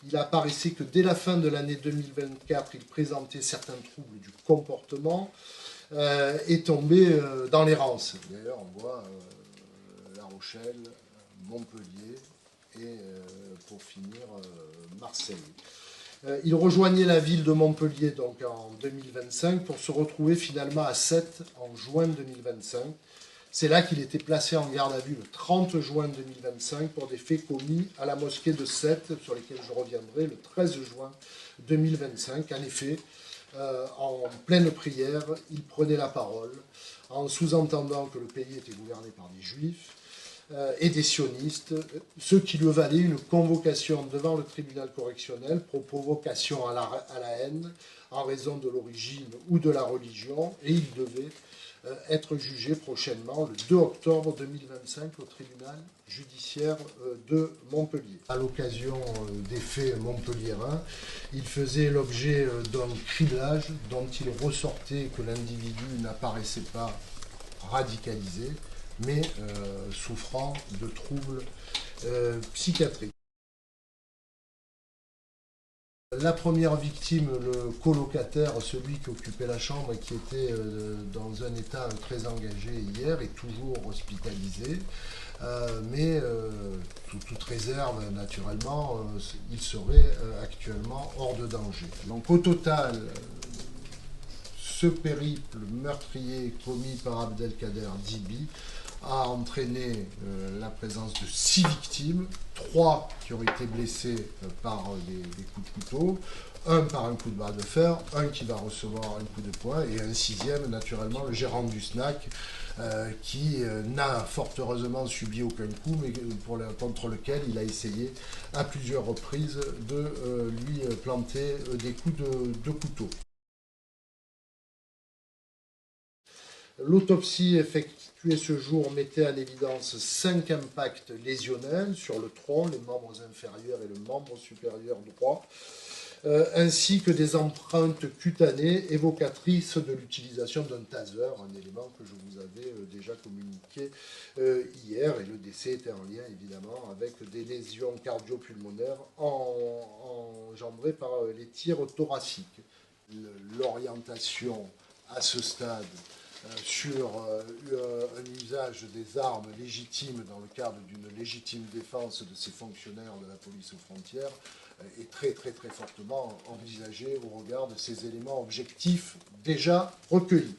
il apparaissait que dès la fin de l'année 2024, il présentait certains troubles du comportement et tombait dans l'errance. D'ailleurs, on voit La Rochelle, Montpellier et pour finir Marseille. Il rejoignait la ville de Montpellier donc en 2025 pour se retrouver finalement à Sète en juin 2025. C'est là qu'il était placé en garde à vue le 30 juin 2025 pour des faits commis à la mosquée de Sète, sur lesquels je reviendrai le 13 juin 2025. En effet, en pleine prière, il prenait la parole en sous-entendant que le pays était gouverné par des juifs et des sionistes, ce qui lui valait une convocation devant le tribunal correctionnel pour provocation à la haine en raison de l'origine ou de la religion, et il devait être jugé prochainement, le 2 octobre 2025, au tribunal judiciaire de Montpellier. À l'occasion des faits montpelliérains, il faisait l'objet d'un criblage dont il ressortait que l'individu n'apparaissait pas radicalisé, mais souffrant de troubles psychiatriques. La première victime, le colocataire, celui qui occupait la chambre et qui était dans un état très engagé hier, est toujours hospitalisé. Mais toute réserve, naturellement, il serait actuellement hors de danger. Donc au total, ce périple meurtrier commis par Abdelkader Dibi a entraîné la présence de 6 victimes, 3 qui ont été blessées par des coups de couteau, un par un coup de barre de fer, un qui va recevoir un coup de poing, et un 6e, naturellement, le gérant du snack, qui n'a fort heureusement subi aucun coup, mais contre lequel il a essayé à plusieurs reprises de lui planter des coups de couteau. L'autopsie effectuée ce jour mettait en évidence 5 impacts lésionnels sur le tronc, les membres inférieurs et le membre supérieur droit, ainsi que des empreintes cutanées évocatrices de l'utilisation d'un taser, un élément que je vous avais déjà communiqué hier, et le décès était en lien évidemment avec des lésions cardio-pulmonaires engendrées par les tirs thoraciques. L'orientation à ce stade sur un usage des armes légitimes dans le cadre d'une légitime défense de ces fonctionnaires de la police aux frontières est très fortement envisagée au regard de ces éléments objectifs déjà recueillis.